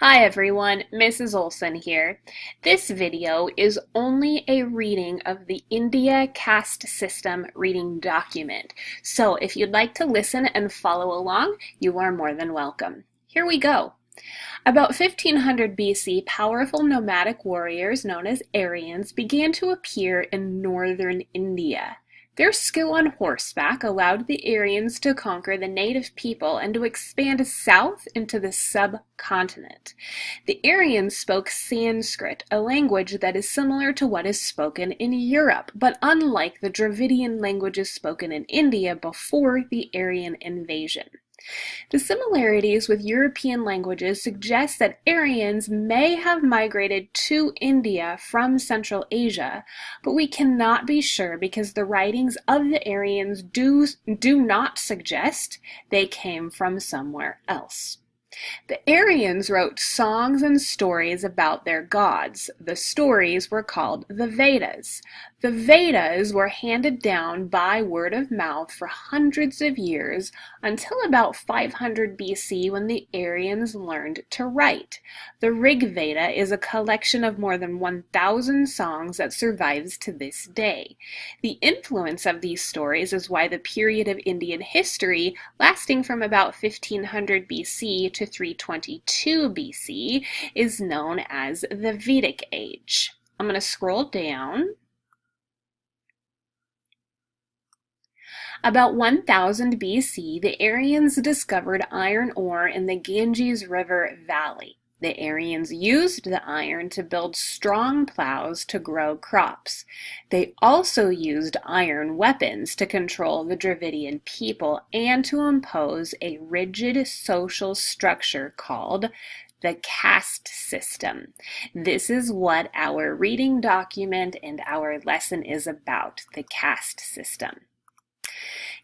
Hi everyone, Mrs. Olsen here. This video is only a reading of the India caste system reading document. So if you'd like to listen and follow along, you are more than welcome. Here we go. About 1500 BC, powerful nomadic warriors known as Aryans began to appear in northern India. Their skill on horseback allowed the Aryans to conquer the native people and to expand south into the subcontinent. The Aryans spoke Sanskrit, a language that is similar to what is spoken in Europe, but unlike the Dravidian languages spoken in India before the Aryan invasion. The similarities with European languages suggest that Aryans may have migrated to India from Central Asia, but we cannot be sure because the writings of the Aryans do not suggest they came from somewhere else. The Aryans wrote songs and stories about their gods. The stories were called the Vedas. The Vedas were handed down by word of mouth for hundreds of years until about 500 BC when the Aryans learned to write. The Rig Veda is a collection of more than 1,000 songs that survives to this day. The influence of these stories is why the period of Indian history, lasting from about 1500 BC to 322 BC, is known as the Vedic Age. I'm going to scroll down. About 1000 BC, the Aryans discovered iron ore in the Ganges River Valley. The Aryans used the iron to build strong plows to grow crops. They also used iron weapons to control the Dravidian people and to impose a rigid social structure called the caste system. This is what our reading document and our lesson is about, the caste system.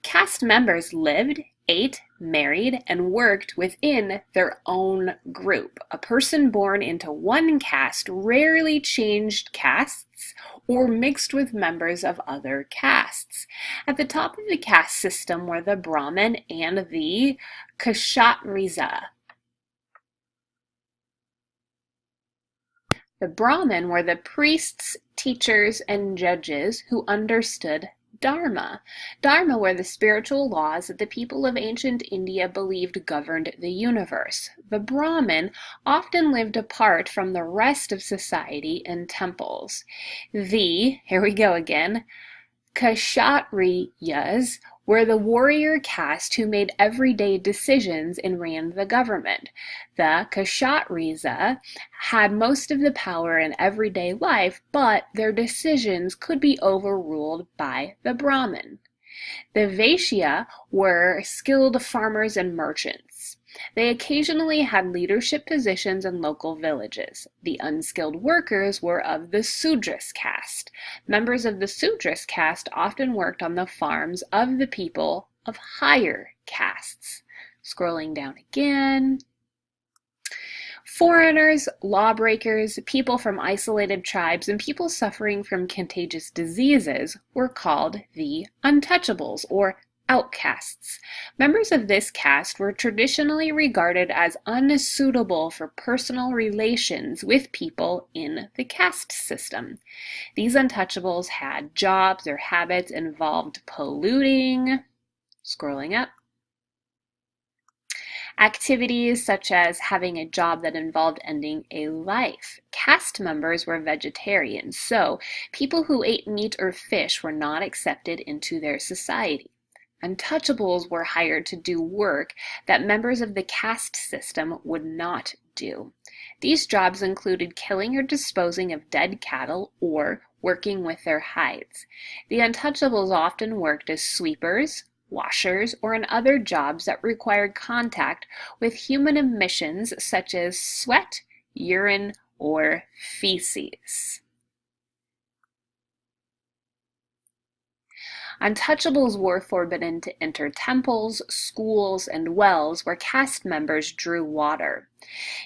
Caste members lived, ate, married, and worked within their own group. A person born into one caste rarely changed castes or mixed with members of other castes. At the top of the caste system were the Brahmin and the Kshatriya. The Brahmin were the priests, teachers, and judges who understood Dharma. Dharma were the spiritual laws that the people of ancient India believed governed the universe. The Brahmin often lived apart from the rest of society in temples. Here we go again, Kshatriyas were the warrior caste who made everyday decisions and ran the government. The Kshatriya had most of the power in everyday life, but their decisions could be overruled by the Brahmin. The Vaishya were skilled farmers and merchants. They occasionally had leadership positions in local villages. The unskilled workers were of the Sudras caste. Members of the Sudras caste often worked on the farms of the people of higher castes. Scrolling down again. Foreigners, lawbreakers, people from isolated tribes, and people suffering from contagious diseases were called the untouchables, or outcasts. Members of this caste were traditionally regarded as unsuitable for personal relations with people in the caste system. These untouchables had jobs or habits involved polluting, scrolling up, activities such as having a job that involved ending a life. Caste members were vegetarians, so people who ate meat or fish were not accepted into their society. Untouchables were hired to do work that members of the caste system would not do. These jobs included killing or disposing of dead cattle or working with their hides. The untouchables often worked as sweepers, washers, or in other jobs that required contact with human emissions such as sweat, urine, or feces. Untouchables were forbidden to enter temples, schools, and wells where caste members drew water.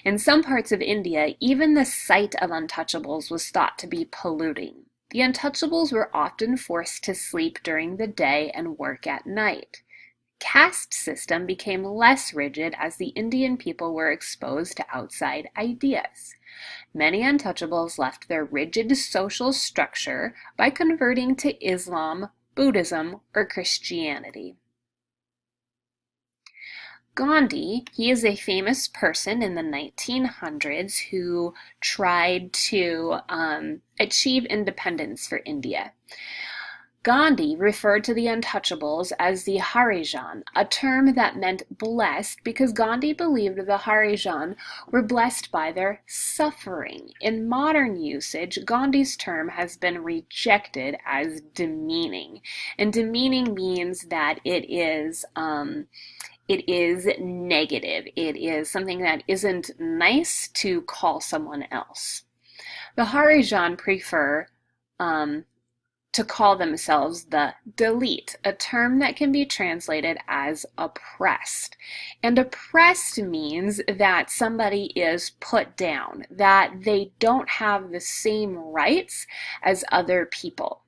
In some parts of India, even the sight of untouchables was thought to be polluting. The untouchables were often forced to sleep during the day and work at night. Caste system became less rigid as the Indian people were exposed to outside ideas. Many untouchables left their rigid social structure by converting to Islam, Buddhism, or Christianity. Gandhi, he is a famous person in the 1900s who tried to achieve independence for India. Gandhi referred to the untouchables as the Harijan, a term that meant blessed because Gandhi believed the Harijan were blessed by their suffering. In modern usage, Gandhi's term has been rejected as demeaning, and demeaning means that it is negative. It is something that isn't nice to call someone else. The Harijan prefer to call themselves the Dalit, a term that can be translated as oppressed. And oppressed means that somebody is put down, that they don't have the same rights as other people.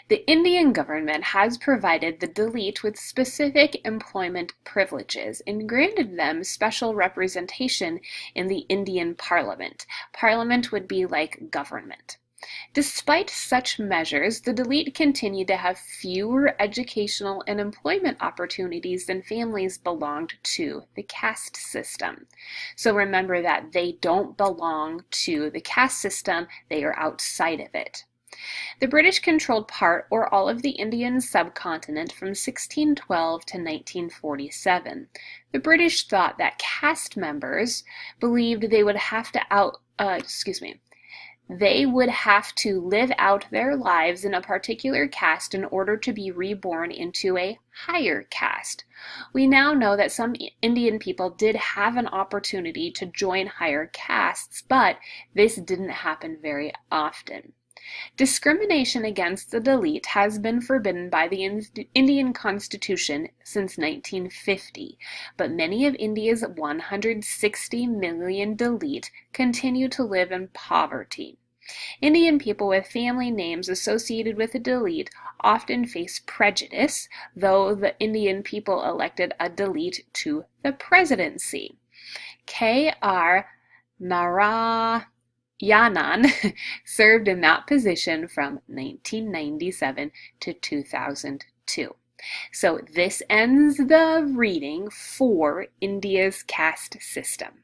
The Indian government has provided the Dalit with specific employment privileges and granted them special representation in the Indian Parliament. Parliament would be like government. Despite such measures, the Dalit continue to have fewer educational and employment opportunities than families belonged to the caste system. So remember that they don't belong to the caste system, they are outside of it. The British controlled part or all of the Indian subcontinent from 1612 to 1947. The British thought that caste members believed they would have to live out their lives in a particular caste in order to be reborn into a higher caste. We now know that some Indian people did have an opportunity to join higher castes, but this didn't happen very often. Discrimination against the Dalit has been forbidden by the Indian Constitution since 1950, but many of India's 160 million Dalit continue to live in poverty. Indian people with family names associated with the Dalit often face prejudice, though the Indian people elected a Dalit to the presidency. K.R. Narayanan served in that position from 1997 to 2002. So this ends the reading for India's caste system.